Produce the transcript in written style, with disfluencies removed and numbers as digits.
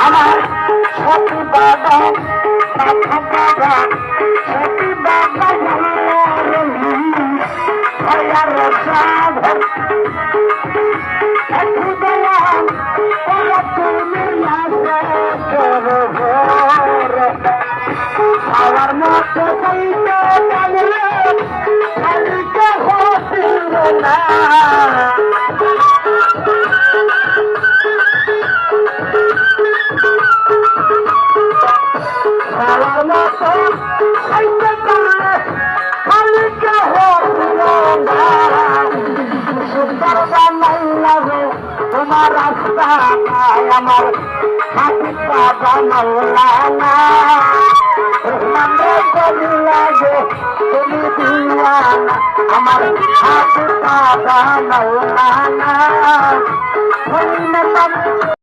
আমার সতী বাবা মাথা বাবা সতী বাবা ভয়ার সাধন আমার মতো বইতে জানলে কালকে হছিল না আমার মতো বইতে জানলে কালকে হছিল না সুন্দর বানাইলা গো তোমার রাস্তা আমার হাতি বাবা মাওলানা লাগে তুমি দিয়ানা আমার হাতি বাবা মাওলানা